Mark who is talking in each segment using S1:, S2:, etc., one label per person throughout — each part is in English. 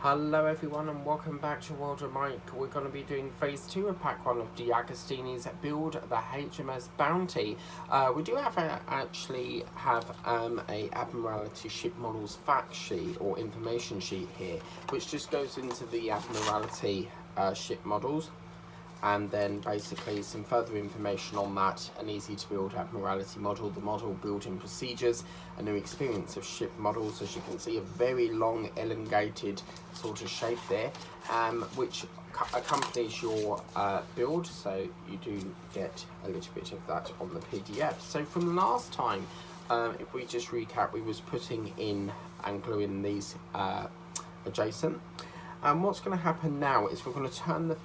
S1: Hello everyone and welcome back to World of Mike. We're going to be doing phase 2 of pack 1 of D'Agostini's Build the HMS Bounty. We do actually have a Admiralty ship models fact sheet or information sheet here, which just goes into the Admiralty ship models, and then basically some further information on that, an easy to build Admiralty model, the model building procedures, a new experience of ship models. As you can see, a very long elongated sort of shape there, which accompanies your build, so you do get a little bit of that on the PDF. So from last time, if we just recap, we was putting in and gluing these adjacent. And what's going to happen now is we're going to turn the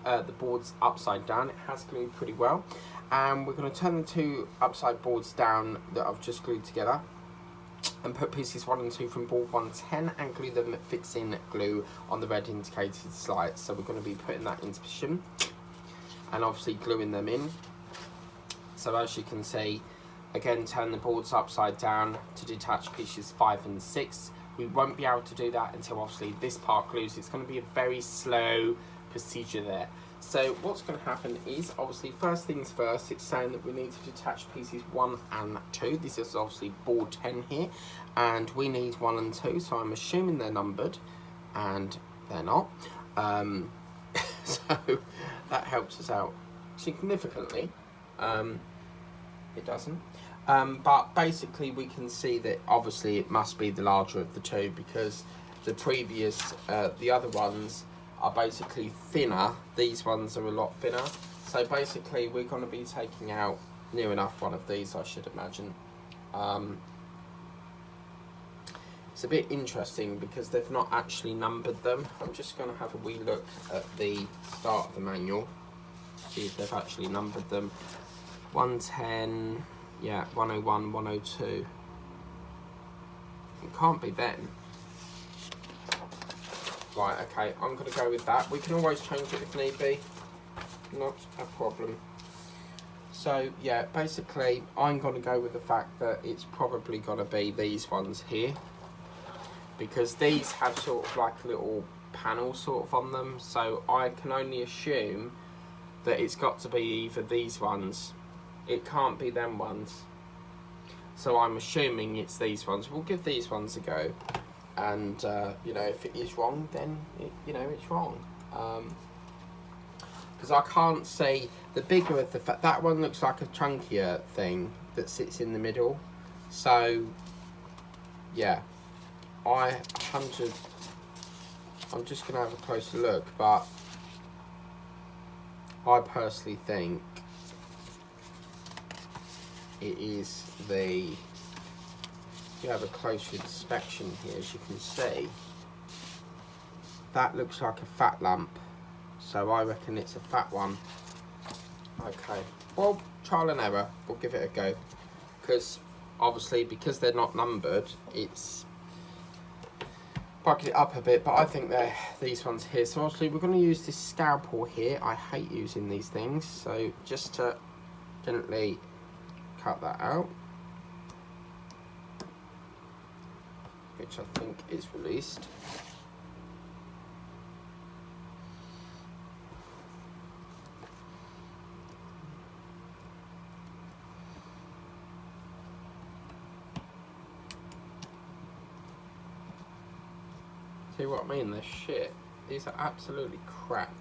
S1: the boards upside down. It has glued pretty well. And we're going to turn the two upside boards down that I've just glued together and put pieces 1 and 2 from board 110 and glue them fixing glue on the red indicated slides. So we're going to be putting that into position and obviously gluing them in. So as you can see, again, turn the boards upside down to detach pieces 5 and 6. We won't be able to do that until obviously this part glues. It's going to be a very slow procedure there. So what's going to happen is, obviously, first things first, it's saying that we need to detach pieces 1 and 2. This is obviously board 10 here, and we need 1 and 2, so I'm assuming they're numbered, and they're not. So that helps us out significantly. It doesn't. But basically we can see that obviously it must be the larger of the two, because the previous, the other ones are basically thinner. These ones are a lot thinner. So basically we're going to be taking out near enough one of these, I should imagine. It's a bit interesting because they've not actually numbered them. I'm just going to have a wee look at the start of the manual, see if they've actually numbered them. 110... yeah, 101, 102. It can't be them. Right, okay, I'm going to go with that. We can always change it if need be. Not a problem. So, yeah, basically, I'm going to go with the fact that it's probably going to be these ones here, because these have sort of like a little panel sort of on them. So I can only assume that it's got to be either these ones. It can't be them ones. So I'm assuming it's these ones. We'll give these ones a go. And, you know, if it is wrong, then, it's wrong. Because I can't say the bigger of the... that one looks like a chunkier thing that sits in the middle. So, yeah. I'm just going to have a closer look. But I personally think it is the... you have a closer inspection here, as you can see, that looks like a fat lamp, so I reckon it's a fat one. Okay, well, trial and error, we'll give it a go, because obviously because they're not numbered, it's bucket it up a bit, but I think they're these ones here. So obviously we're going to use this scalpel here. I hate using these things, so just to gently cut that out, which I think is released. See what I mean? They're shit. These are absolutely crap.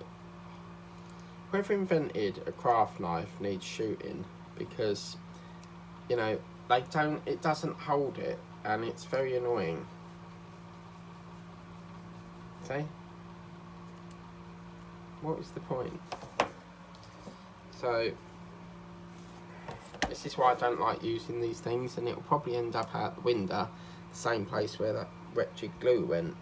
S1: Whoever invented a craft knife needs shooting, because, you know, it doesn't hold it, and it's very annoying. See? What is the point? So, this is why I don't like using these things, and it'll probably end up out the window, the same place where that wretched glue went.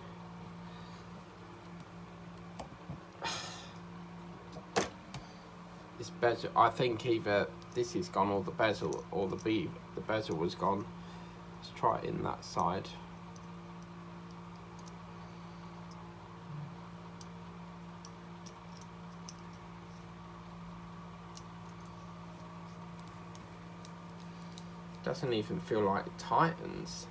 S1: This bezel, I think either this is gone or the bezel, or the bezel was gone. Let's try it in that side. Doesn't even feel like it tightens.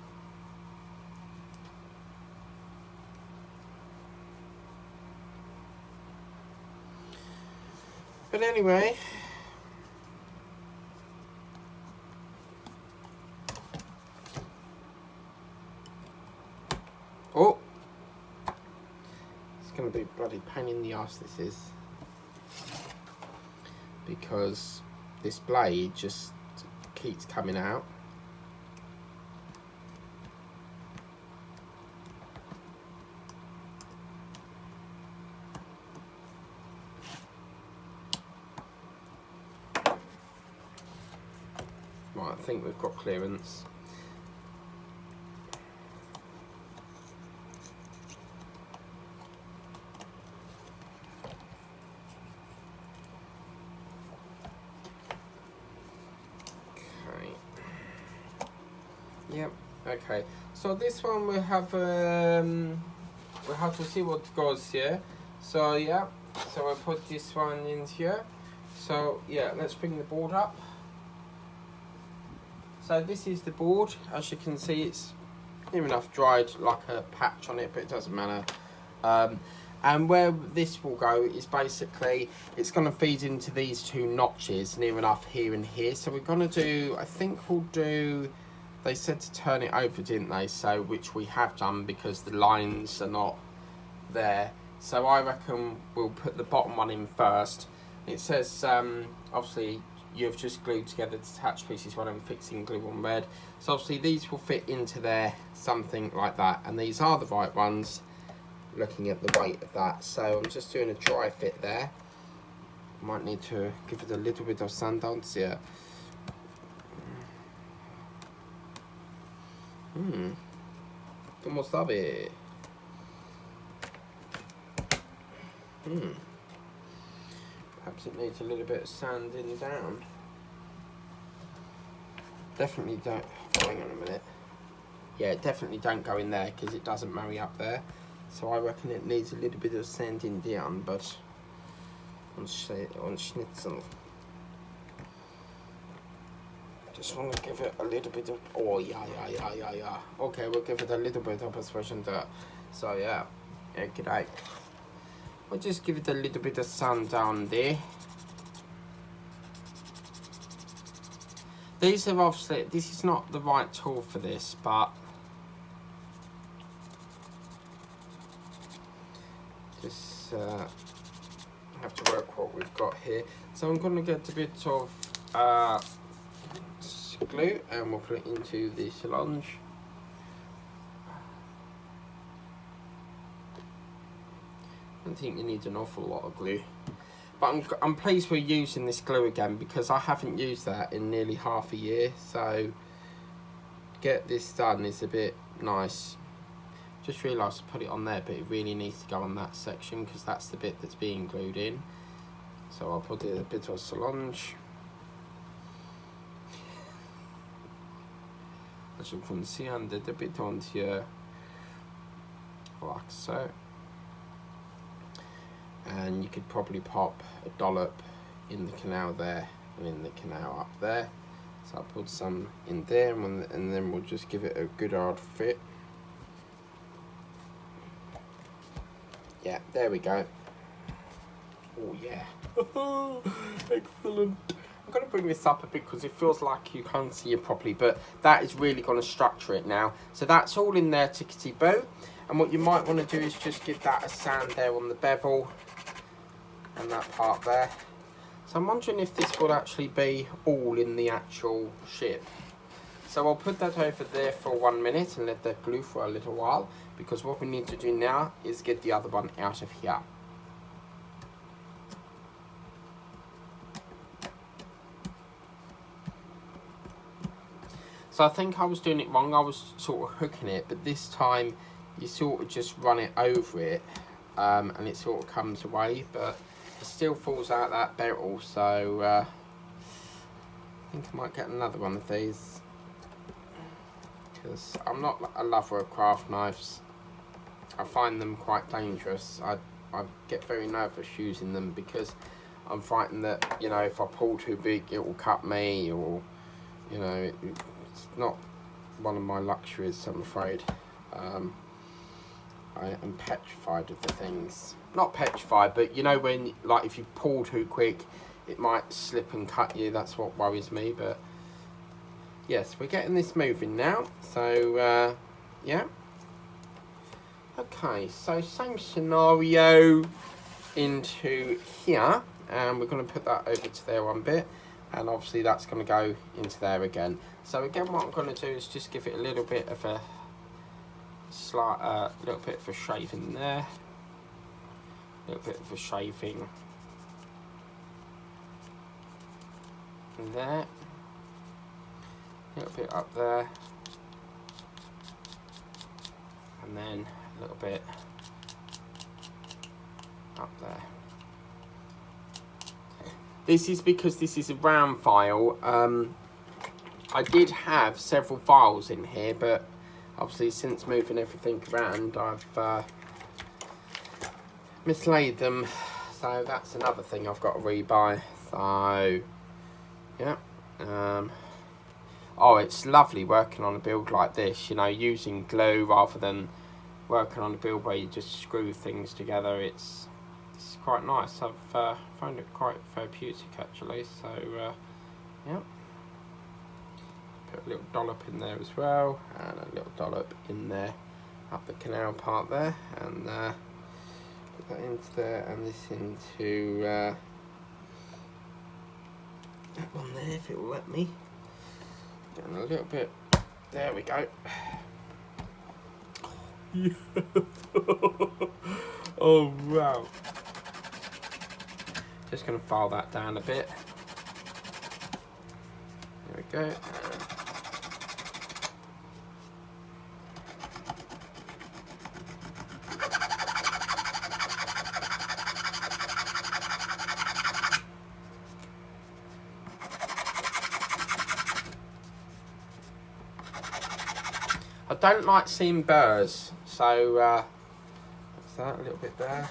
S1: But anyway, oh, it's going to be a bloody pain in the arse, this is, because this blade just keeps coming out. Right, I think we've got clearance. Yep. Okay. So this one we have to see what goes here. So yeah. So I put this one in here. So yeah, let's bring the board up. So this is the board. As you can see, it's near enough dried, like a patch on it, but it doesn't matter. And where this will go is basically, it's going to feed into these two notches near enough here and here. So we're going to do, I think we'll do, they said to turn it over, didn't they? So, which we have done because the lines are not there. So I reckon we'll put the bottom one in first. It says, obviously, you've just glued together detached pieces while I'm fixing glue on red. So obviously these will fit into there, something like that. And these are the right ones, looking at the weight of that. So I'm just doing a dry fit there. Might need to give it a little bit of sand down here. ¿Cómo sabe? Perhaps it needs a little bit of sanding down. Definitely don't, hang on a minute. Yeah, definitely don't go in there because it doesn't marry up there. So I reckon it needs a little bit of sanding down, but on schnitzel. Just want to give it a little bit of, oh yeah. Okay, we'll give it a little bit of persuasion there. So yeah, g'day. We'll just give it a little bit of sand down there. These are obviously, this is not the right tool for this, but just have to work what we've got here. So I'm going to get a bit of glue and we'll put it into the syringe. I don't think you need an awful lot of glue, but I'm pleased we're using this glue again because I haven't used that in nearly half a year. So get this done is a bit nice. Just realised I put it on there, but it really needs to go on that section because that's the bit that's being glued in. So I'll put a bit of syringe. As you can see, under the bit on here, like so. And you could probably pop a dollop in the canal there and in the canal up there. So I'll put some in there and then we'll just give it a good hard fit. Yeah, there we go. Oh yeah. Excellent. I'm going to bring this up a bit because it feels like you can't see it properly, but that is really going to structure it now. So that's all in there tickety-boo. And what you might want to do is just give that a sand there on the bevel and that part there. So I'm wondering if this will actually be all in the actual ship. So I'll put that over there for 1 minute and let that glue for a little while, because what we need to do now is get the other one out of here. So I think I was doing it wrong. I was sort of hooking it, but this time you sort of just run it over it and it sort of comes away, but it still falls out that barrel. So I think I might get another one of these because I'm not a lover of craft knives. I find them quite dangerous. I get very nervous using them because I'm frightened that, you know, if I pull too big it will cut me, or, you know, it's not one of my luxuries, I'm afraid. I am petrified of the things. Not petrified, but you know when, like, if you pull too quick, it might slip and cut you. That's what worries me. But yes, we're getting this moving now. So yeah. Okay, so same scenario into here, and we're going to put that over to there one bit, and obviously that's going to go into there again. So again, what I'm going to do is just give it a little bit of a slight, little bit of a shaving there, a little bit of a shaving there, a little bit up there, and then a little bit up there. This is because this is a round file. I did have several files in here, but obviously since moving everything around, I've mislaid them. So that's another thing I've got to rebuy. So yeah. Oh, it's lovely working on a build like this, you know, using glue rather than working on a build where you just screw things together. It's quite nice. I've found it quite therapeutic actually. So yeah. Put a little dollop in there as well, and a little dollop in there up the canal part there, and put that into there, and this into that one there if it will let me, and a little bit, there we go. Oh wow. Just going to file that down a bit. There we go. I don't like seeing burrs, so that's that, a little bit there.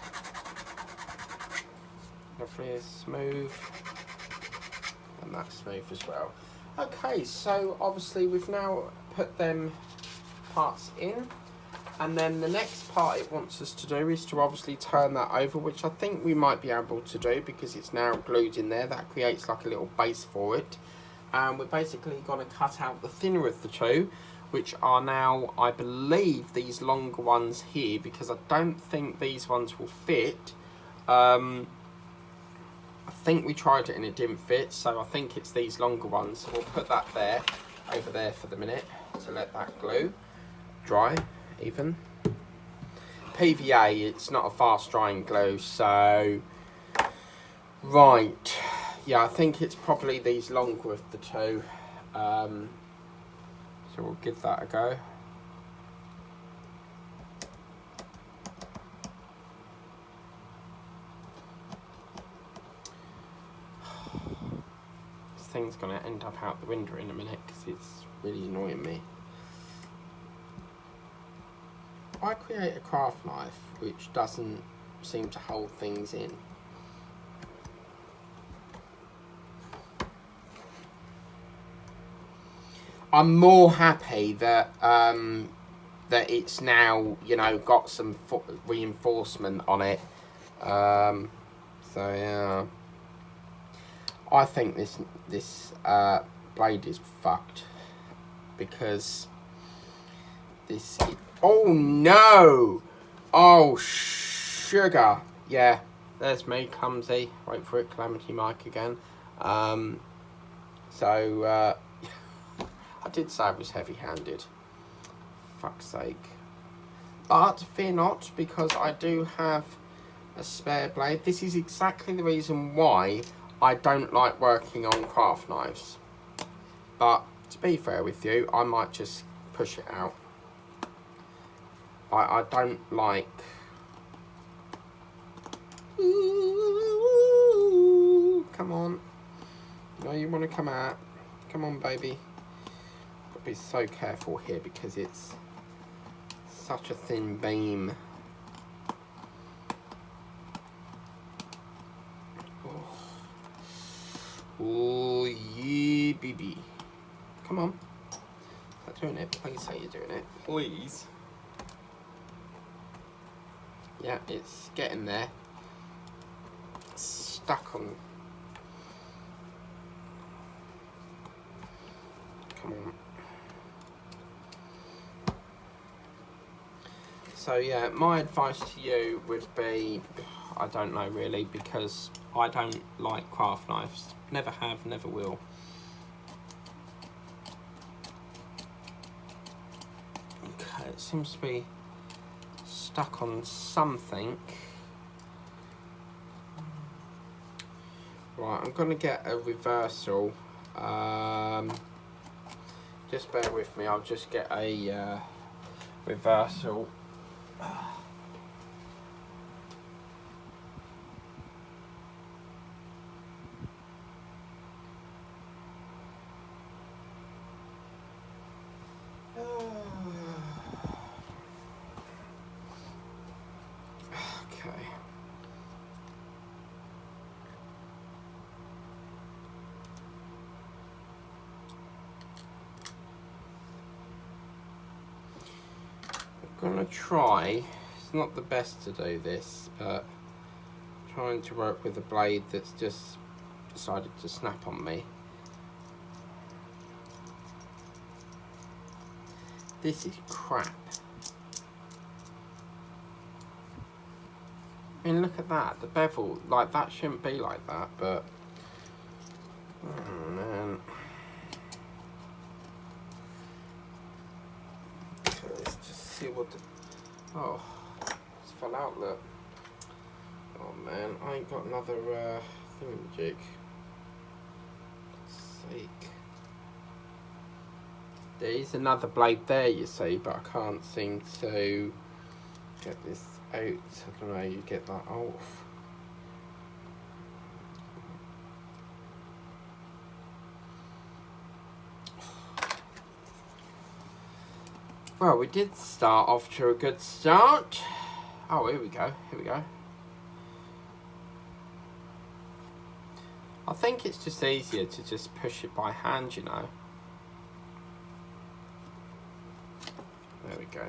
S1: Lovely, smooth, and that's smooth as well. Okay, so obviously we've now put them parts in, and then the next part it wants us to do is to obviously turn that over, which I think we might be able to do because it's now glued in there. That creates like a little base for it, and we're basically going to cut out the thinner of the two, which are now, I believe, these longer ones here, because I don't think these ones will fit. I think we tried it and it didn't fit, so I think it's these longer ones. So we'll put that there, over there for the minute, to let that glue dry even. PVA, it's not a fast drying glue, so right, yeah, I think it's probably these longer of the two. So we'll give that a go. This thing's going to end up out the window in a minute because it's really annoying me. I create a craft knife which doesn't seem to hold things in. I'm more happy that that it's now, you know, got some reinforcement on it. So yeah, I think this blade is fucked because this. Oh no! Oh sugar! Yeah, there's me, clumsy. Wait for it, Calamity Mike again. So. I did say I was heavy-handed. Fuck's sake. But fear not, because I do have a spare blade. This is exactly the reason why I don't like working on craft knives. But to be fair with you, I might just push it out. I don't like... Ooh, come on. No, you want to come out. Come on, baby. Be so careful here because it's such a thin beam. Oh yeah, baby. Come on. Is that doing it? Please say you're doing it. Please. Yeah, it's getting there. It's stuck on. Come on. So yeah, my advice to you would be, I don't know really, because I don't like craft knives. Never have, never will. Okay, it seems to be stuck on something. Right, I'm gonna get a reversal. Just bear with me, I'll just get a reversal. Okay. I'm gonna try, it's not the best to do this, but trying to work with a blade that's just decided to snap on me. This is crap. I mean, look at that, the bevel, like that shouldn't be like that, but oh man. So let's just see what the, oh, it's fell out, look. Oh man, I ain't got another thingamajig. God's sake. There is another blade there, you see, but I can't seem to get this out. I don't know how you get that off. Well, we did start off to a good start. Oh, here we go, here we go. I think it's just easier to just push it by hand, you know. There we go.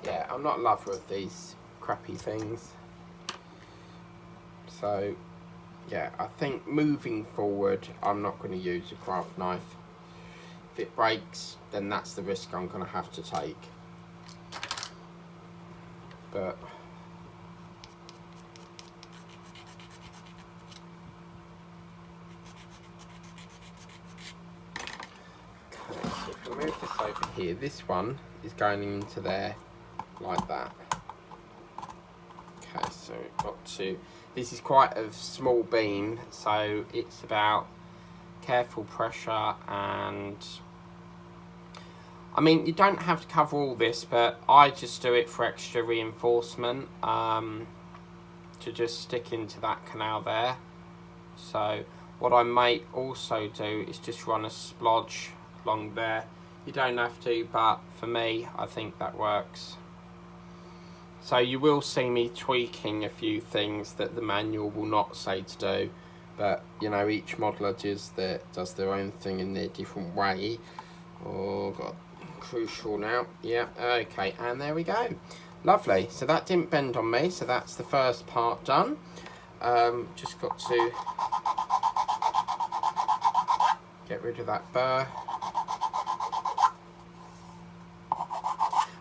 S1: Yeah, I'm not in love with these crappy things. So, yeah, I think moving forward, I'm not going to use a craft knife. If it breaks, then that's the risk I'm going to have to take. But okay, so if I move this over here, this one is going into there like that. Okay, so we've got to, this is quite a small beam, so it's about careful pressure, and I mean, you don't have to cover all this, but I just do it for extra reinforcement, to just stick into that canal there. So what I might also do is just run a splodge along there. You don't have to, but for me, I think that works. So you will see me tweaking a few things that the manual will not say to do, but you know, each modeler does their own thing in their different way. Oh god, crucial now. Yeah, okay, and there we go. Lovely. So that didn't bend on me, so that's the first part done. Just got to get rid of that burr.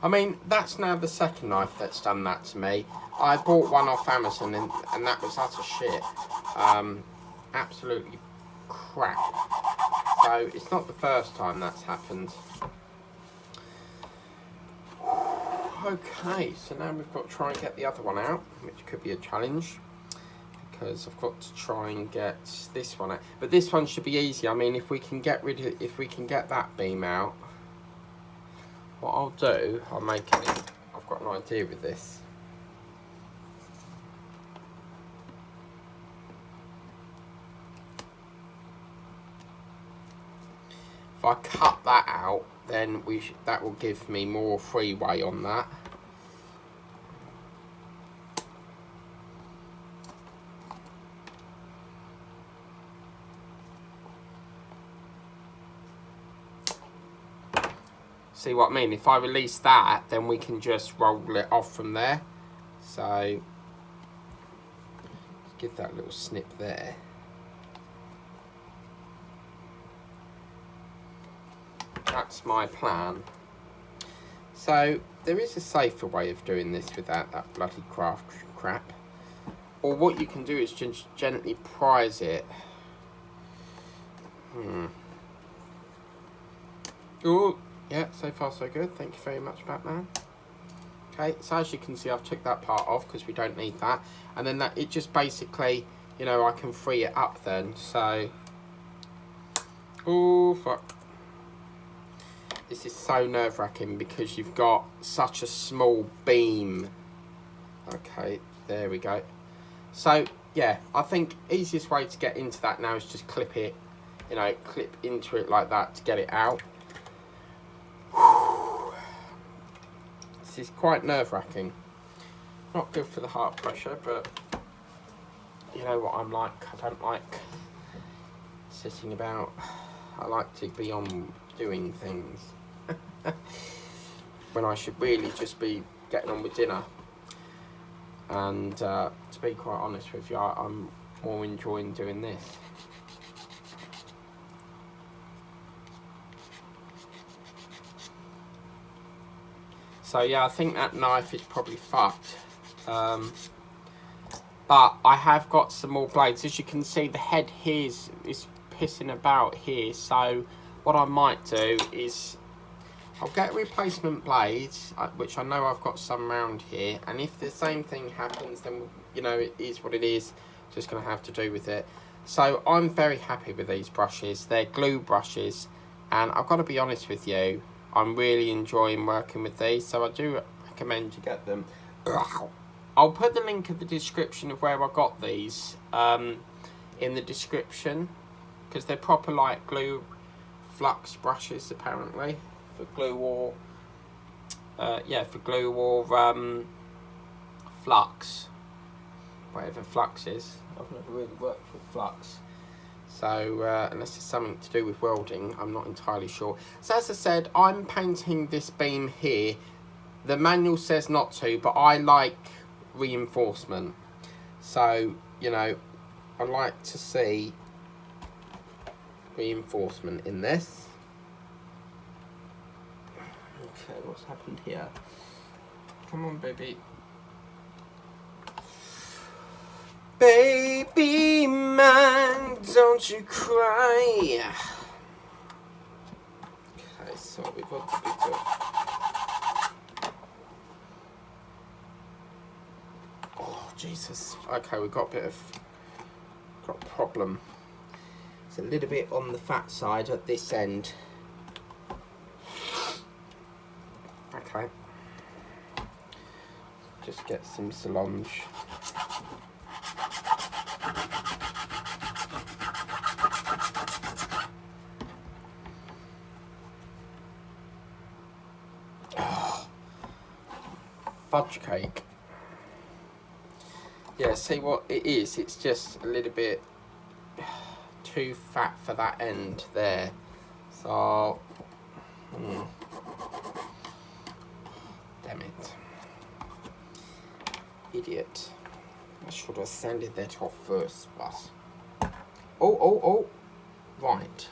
S1: I mean, that's now the second knife that's done that to me. I bought one off Amazon and that was utter shit. Absolutely crap. So it's not the first time that's happened. Okay, so now we've got to try and get the other one out, which could be a challenge, because I've got to try and get this one out. But this one should be easy. I mean, if we can get that beam out, what I'll do, I've got an idea with this. If I cut that out, then that will give me more freeway on that. See what I mean? If I release that, then we can just roll it off from there. So give that little snip there. That's my plan. So there is a safer way of doing this without that bloody craft crap. Or what you can do is just gently prise it. Oh, yeah, so far so good. Thank you very much, Batman. Okay, so as you can see, I've took that part off because we don't need that. And then that it just basically, you know, I can free it up then. So, oh, fuck. This is so nerve-wracking because you've got such a small beam. Okay, there we go. So, yeah, I think easiest way to get into that now is just clip it, you know, clip into it like that to get it out. This is quite nerve-wracking. Not good for the heart pressure, but you know what I'm like. I don't like sitting about. I like to be on doing things. When I should really just be getting on with dinner. And to be quite honest with you, I'm more enjoying doing this. So yeah, I think that knife is probably fucked. But I have got some more blades. As you can see, the head here is pissing about here. So what I might do is I'll get a replacement blade, which I know I've got some around here. And if the same thing happens, then, you know, it is what it is. Just going to have to do with it. So I'm very happy with these brushes. They're glue brushes. And I've got to be honest with you, I'm really enjoying working with these. So I do recommend you get them. I'll put the link in the description of where I got these in the description. Because they're proper like glue flux brushes apparently. For glue or for glue or flux, whatever flux is. I've never really worked with flux, so unless it's something to do with welding, I'm not entirely sure. So as I said, I'm painting this beam here. The manual says not to, but I like reinforcement, so you know, I like to see reinforcement in this. Okay, what's happened here? Come on, baby. Baby mine, don't you cry. Okay, so we've got to be good. Oh, Jesus. Okay, we've got a problem. It's a little bit on the fat side at this end. Okay, just get some Solange. Oh, fudge cake. Yeah, see what it is? It's just a little bit too fat for that end there. So, damn it. Idiot. I should have sanded that off first, but... Oh. Right.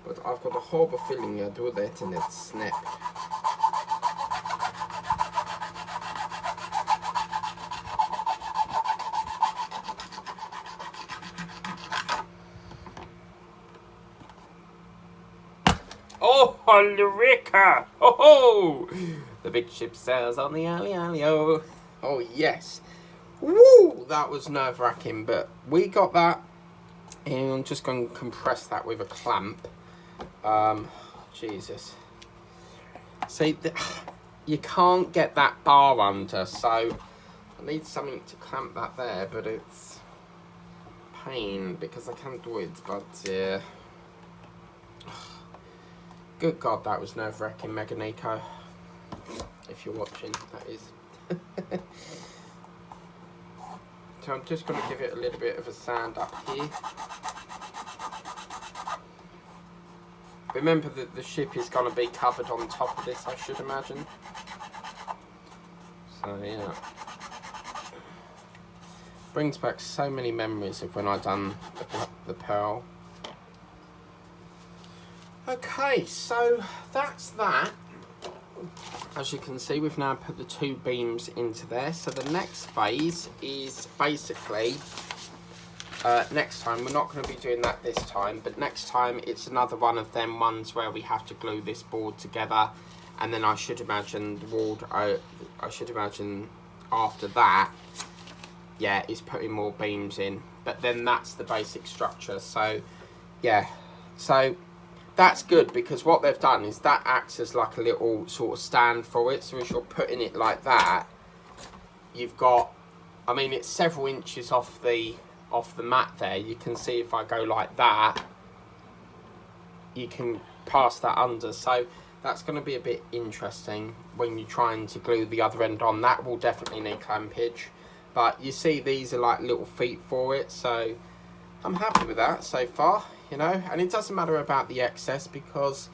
S1: But I've got a horrible feeling I do that and it snap. Oh, Ulrika! Oh, the big ship sails on the alley, oh. Oh, yes. Woo! That was nerve-wracking, but we got that. And I'm just going to compress that with a clamp. Jesus. See, you can't get that bar under, so I need something to clamp that there, but it's pain because I can't do it, but yeah. Good God, that was nerve-wracking, Mega Nico. If you're watching, that is. So I'm just going to give it a little bit of a sand up here. Remember that the ship is going to be covered on top of this, I should imagine. So, yeah. Brings back so many memories of when I done the pearl. Okay, so that's that. As you can see, we've now put the 2 beams into there. So the next phase is basically, next time, we're not going to be doing that this time, but next time it's another one of them ones where we have to glue this board together. And then I should imagine the wall, I should imagine after that, yeah, is putting more beams in. But then that's the basic structure. So, yeah. So that's good, because what they've done is that acts as like a little sort of stand for it. So as you're putting it like that, you've got, I mean, it's several inches off the mat there. You can see if I go like that, you can pass that under. So that's going to be a bit interesting when you're trying to glue the other end on. That will definitely need clampage. But you see these are like little feet for it. So I'm happy with that so far, you know. And it doesn't matter about the excess, because,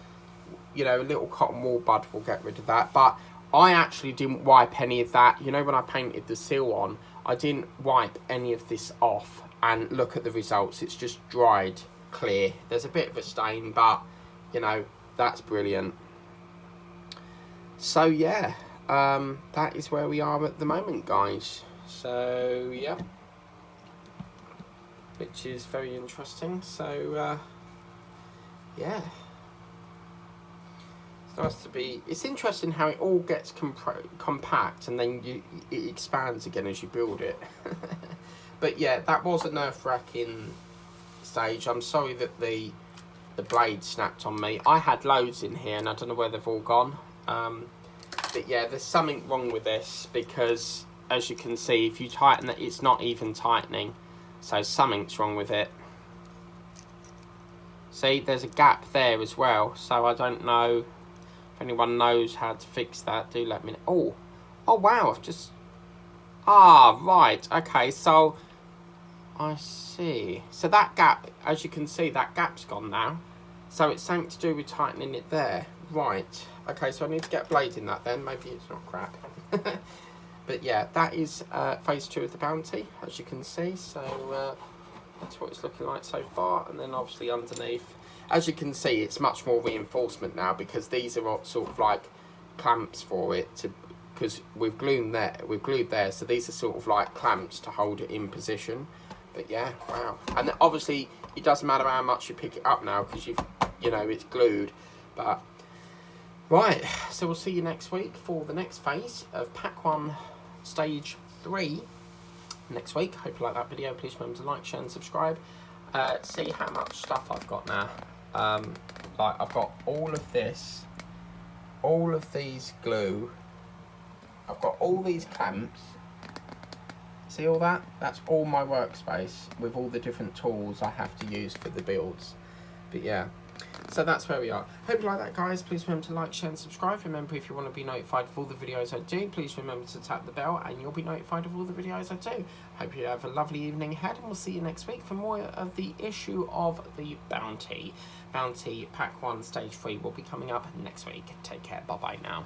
S1: you know, a little cotton wool bud will get rid of that. But I actually didn't wipe any of that. You know, when I painted the seal on, I didn't wipe any of this off. And look at the results. It's just dried clear. There's a bit of a stain, but, you know, that's brilliant. So yeah, that is where we are at the moment, guys. So yeah, which is very interesting. So yeah, it's nice to be. It's interesting how it all gets compact, and then it expands again as you build it. But yeah, that was a nerve-wracking stage. I'm sorry that the blade snapped on me. I had loads in here, and I don't know where they've all gone. But yeah, there's something wrong with this, because as you can see, if you tighten it, it's not even tightening. So something's wrong with it. See, there's a gap there as well. So I don't know if anyone knows how to fix that. Do let me know. Oh wow, I've just... Ah, right. Okay, so I see. So that gap, as you can see, that gap's gone now. So it's something to do with tightening it there. Right. Okay, so I need to get a blade in that then. Maybe it's not crap. But yeah, that is phase 2 of the bounty, as you can see. So that's what it's looking like so far. And then obviously underneath, as you can see, it's much more reinforcement now, because these are sort of like clamps for it, because we've glued there. So these are sort of like clamps to hold it in position. But yeah, wow. And then obviously it doesn't matter how much you pick it up now, because you know, it's glued. But right, so we'll see you next week for the next phase of Pack 1 Stage 3 next week. Hope you like that video. Please remember to like, share and subscribe. See how much stuff I've got now. Like, I've got all of this, all of these glue, I've got all these clamps. See all that? That's all my workspace with all the different tools I have to use for the builds. But yeah, so that's where we are. Hope you like that, guys. Please remember to like, share and subscribe. Remember, if you want to be notified of all the videos I do, please remember to tap the bell and you'll be notified of all the videos I do. Hope you have a lovely evening ahead, and we'll see you next week for more of the issue of the bounty. Bounty Pack 1 Stage 3 will be coming up next week. Take care. Bye bye now.